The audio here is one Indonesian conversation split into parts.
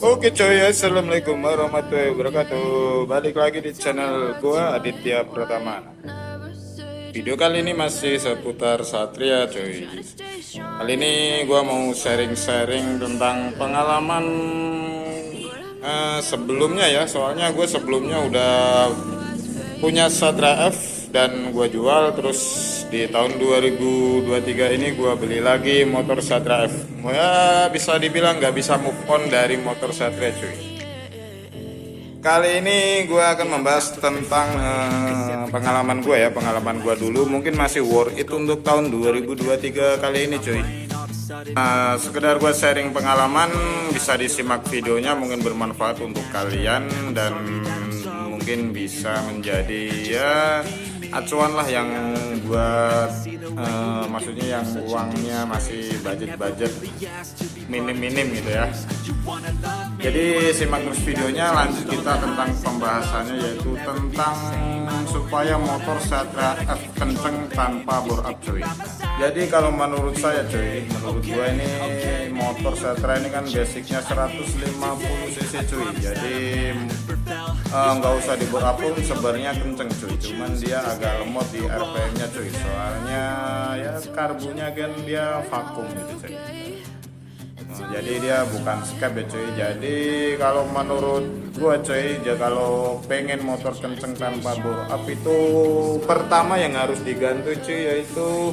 Oke coy, assalamualaikum warahmatullahi wabarakatuh. Balik lagi di channel gua Aditya Pratama. Video kali ini masih seputar Satria coy. Kali ini gua mau sharing-sharing tentang pengalaman sebelumnya ya. Soalnya gue sebelumnya udah punya Satria F dan gue jual, terus di tahun 2023 ini gue beli lagi motor Satria F. Ya bisa dibilang nggak bisa move on dari motor Satria cuy. Kali ini gue akan membahas tentang pengalaman gue ya, pengalaman gue dulu mungkin masih worth it untuk tahun 2023 kali ini cuy. Sekedar gue sharing pengalaman, bisa disimak videonya, mungkin bermanfaat untuk kalian dan mungkin bisa menjadi ya acuan lah yang buat maksudnya yang uangnya masih budget minim gitu ya. Jadi simak terus videonya, lanjut kita tentang pembahasannya, yaitu tentang supaya motor Satria F kenceng tanpa bore up cuy. Jadi kalau menurut saya cuy, menurut gua ini motor Satria ini kan basicnya 150 cc cuy. Jadi nggak usah di bore up pun sebenarnya kenceng cuy, cuman dia agak lemot di RPM nya cuy, soalnya ya karbunya kan dia vakum gitu cuy. Jadi dia bukan skep ya cuy. Jadi kalau menurut gua cuy, ya kalau pengen motor kenceng tanpa bore up itu pertama yang harus diganti cuy, yaitu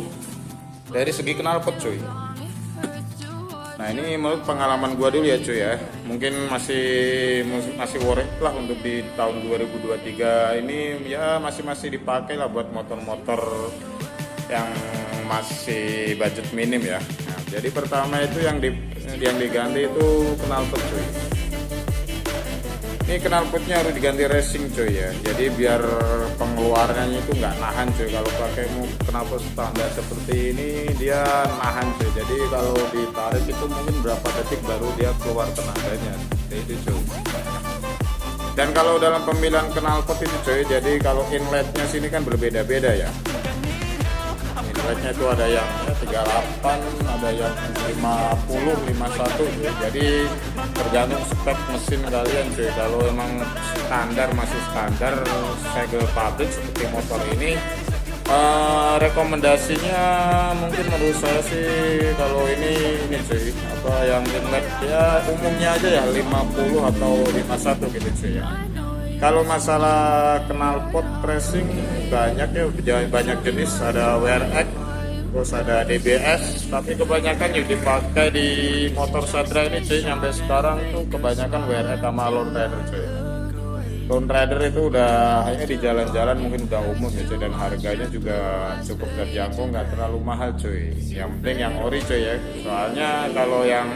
dari segi knalpot cuy. Nah ini menurut pengalaman gua dulu ya cuy ya, mungkin masih worth it lah untuk di tahun 2023 ini ya, masih dipakai lah buat motor-motor yang masih budget minim ya. Nah, jadi pertama itu yang diganti itu knalpot cuy. Ini knalpotnya harus diganti racing cuy ya. Jadi biar pengeluarannya itu nggak nahan cuy. Kalau pakai knalpot standar seperti ini dia nahan cuy. Jadi kalau ditarik itu mungkin berapa detik baru dia keluar tenaganya. Itu cuy. Dan kalau dalam pemilihan knalpot itu cuy, jadi kalau inletnya sini kan berbeda-beda ya. Inletnya itu ada yang 38, ada yang 50, 51 cuy. Jadi tergantung spek mesin kalian cuy. Kalau emang masih standar segel pabrik seperti motor ini, rekomendasinya mungkin menurut saya sih kalau ini cuy, apa yang inlet ya umumnya aja ya 50 atau 51 gitu cuy ya. Kalau masalah knalpot racing banyak ya, banyak jenis, ada WRX, terus ada DBS, tapi kebanyakan yang dipakai di motor Satria ini cuy sampai sekarang tuh kebanyakan WRX sama Lone Rider cuy. Lone Rider itu udah hanya di jalan-jalan mungkin udah umum ya cuy, dan harganya juga cukup terjangkau, nggak terlalu mahal cuy. Yang penting yang ori cuy ya, soalnya kalau yang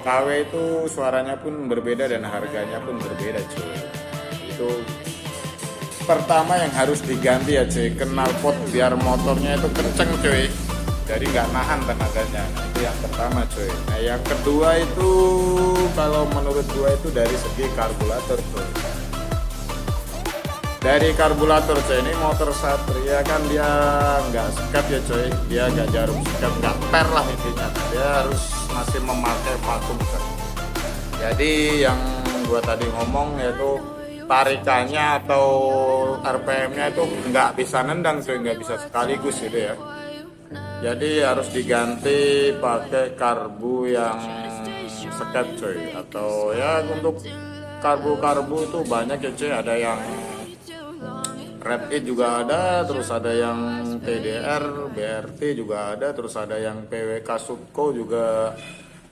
KW itu suaranya pun berbeda dan harganya pun berbeda cuy. Itu pertama yang harus diganti ya cuy, knalpot biar motornya itu kenceng cuy, jadi nggak nahan tenaganya. Itu yang pertama cuy. Nah yang kedua itu kalau menurut gua itu dari segi karburator cuy. Dari karburator cuy, ini motor Satria kan dia nggak skep ya cuy, dia nggak jarum skep, nggak per lah intinya, dia harus masih memakai vakum cuy. Jadi yang gua tadi ngomong yaitu tarikannya atau RPM-nya itu nggak bisa nendang cuy, nggak bisa sekaligus gitu ya. Jadi harus diganti pakai karbu yang skep cuy, atau ya untuk karbu itu banyak ya cuy, ada yang Red It juga ada, terus ada yang TDR, BRT juga ada, terus ada yang PWK Subco juga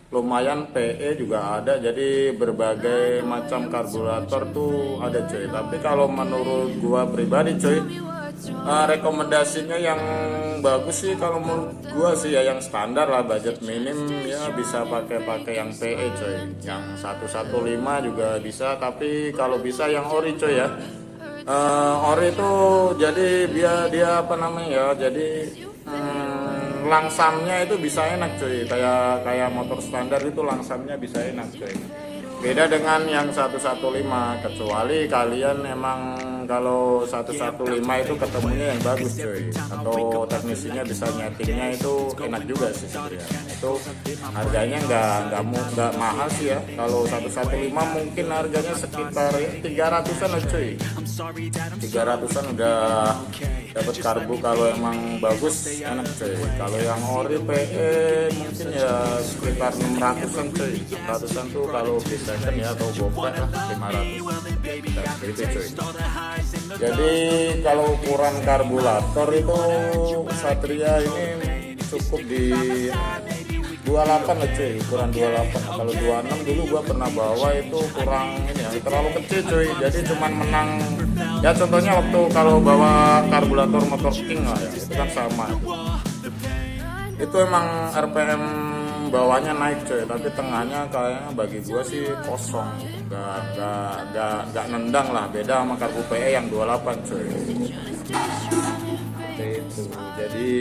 lumayan, PE juga ada. Jadi berbagai macam karburator tuh ada cuy. Tapi kalau menurut gua pribadi cuy, rekomendasinya yang bagus sih kalau menurut gua sih ya yang standar lah, budget minim ya, bisa pakai yang PE cuy. Yang 115 juga bisa, tapi kalau bisa yang ori cuy ya. Ori itu jadi dia apa namanya ya, jadi langsamnya itu bisa enak cuy, kayak motor standar itu langsamnya bisa enak cuy. Beda dengan yang 115, kecuali kalian emang kalau 115 itu ketemunya yang bagus coy, atau teknisinya bisa nyetingnya itu enak juga sih sebenarnya. Itu harganya nggak mahal sih ya. Kalau 115 mungkin harganya sekitar 300-an lah coy. 300-an udah dapat karbu kalau emang bagus, enak coy. Kalau yang ori PE mungkin ya sekitar 600-an coy. 600-an tuh kalau beli second ya, atau gopek lah 500 dan gitu coy. Jadi kalau ukuran karburator itu Satria ini cukup di 28 lah cuy, ukuran 28. Kalau 26 dulu gua pernah bawa itu kurang ini ya, terlalu kecil cuy. Jadi cuman menang ya, contohnya waktu kalau bawa karburator motor King lah ya, itu kan sama. Itu emang RPM bawahnya naik coy, tapi tengahnya kayaknya bagi gua sih kosong, nggak nendang lah, beda sama karbu PE yang 28 coy. Seperti itu. Jadi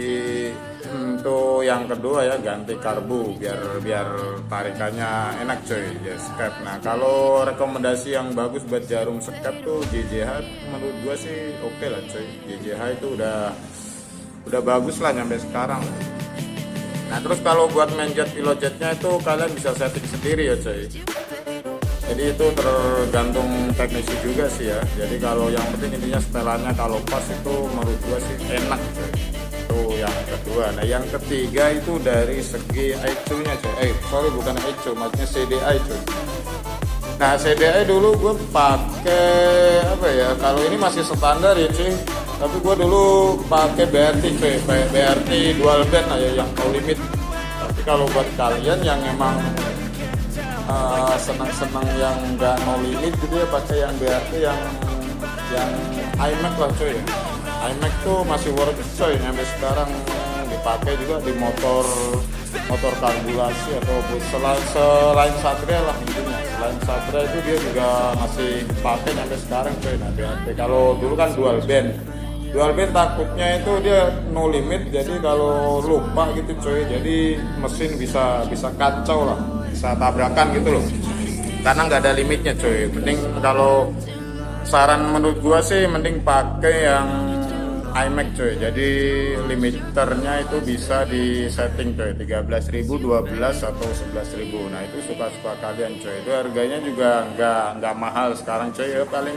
untuk yang kedua ya, ganti karbu biar tarikannya enak coy, ya skep. Nah kalau rekomendasi yang bagus buat jarum skep tuh JJH, menurut gua sih oke lah coy. JJH itu udah bagus lah nyampe sekarang. Nah terus kalau buat manjat pilojetnya itu kalian bisa setting sendiri ya coy. Jadi itu tergantung teknisi juga sih ya. Jadi kalau yang penting intinya setelannya kalau pas itu menurut gua sih enak coy. Itu yang kedua. Nah yang ketiga itu dari segi ECU nya coy. Sorry bukan ECU, maksudnya CDI coy. Nah CDI dulu gue pakai apa ya? Kalau ini masih standar ya cuy. Tapi gue dulu pakai BRT coy, BRT dual band lah ya, yang no limit. Tapi kalau buat kalian yang emang senang-senang yang nggak no limit gitu ya, pakai yang BRT yang iMac lah coy. iMac tuh masih worth it coy, sampai sekarang dipakai juga di motor karbulasi atau selain Satria lah intinya. Selain Satria itu dia juga masih pakai sampai sekarang coy. Nah BRT kalau dulu kan dual band takutnya itu dia no limit, jadi kalau lupa gitu coy, jadi mesin bisa kacau lah, bisa tabrakan gitu loh, karena nggak ada limitnya coy. Mending kalau saran menurut gua sih mending pakai yang iMac coy. Jadi limiternya itu bisa di setting coy, 13.000, 12 atau 11.000. Nah itu suka-suka kalian coy. Itu harganya juga nggak mahal sekarang coy ya, paling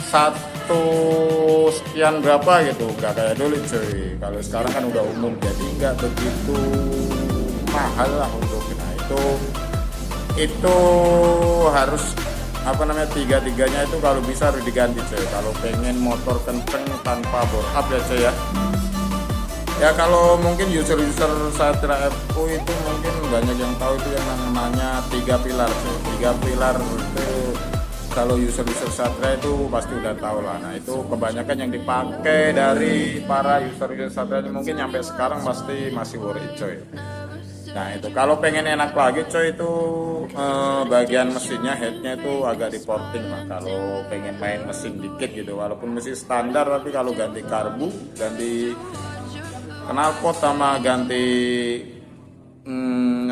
1 sekian berapa gitu, nggak kayak dulu coy. Kalau sekarang kan udah umum, jadi nggak begitu mahal lah untuk. Nah itu harus apa namanya, tiga-tiganya itu kalau bisa harus diganti coy. Kalau pengen motor kenceng tanpa bore up ya coy ya. Ya kalau mungkin user Satria FU itu mungkin banyak yang tahu itu yang namanya 3 pilar coy. 3 pilar itu kalau user Satria itu pasti udah tahu lah. Nah itu kebanyakan yang dipakai dari para user Satria ini, mungkin sampai sekarang pasti masih worth it coy. Nah itu kalau pengen enak lagi coy, itu bagian mesinnya, headnya itu agak di porting lah. Kalau pengen main mesin dikit gitu, walaupun mesin standar, tapi kalau ganti karbu, ganti knalpot sama ganti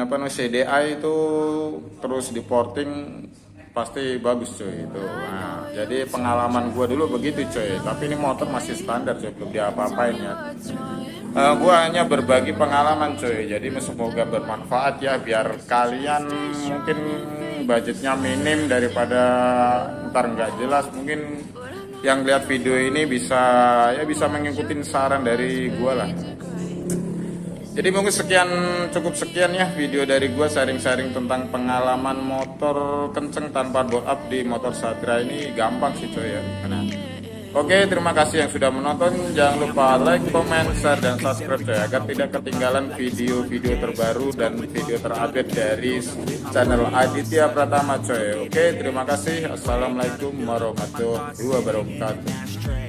CDI itu terus di porting pasti bagus coy itu. Nah, jadi pengalaman gue dulu begitu coy, tapi ini motor masih standar coy, belum diapa-apain ya. Gue hanya berbagi pengalaman coy, jadi semoga bermanfaat ya, biar kalian mungkin budgetnya minim daripada ntar nggak jelas. Mungkin yang lihat video ini bisa mengikuti saran dari gue lah. Jadi mungkin cukup sekian ya video dari gue, sharing-sharing tentang pengalaman motor kenceng tanpa bore up di motor Satria ini. Gampang sih coy ya. Nah, oke, terima kasih yang sudah menonton. Jangan lupa like, comment, share, dan subscribe coy, agar tidak ketinggalan video-video terbaru dan video terupdate dari channel Aditya Pratama coy. Oke, terima kasih. Assalamualaikum warahmatullahi wabarakatuh.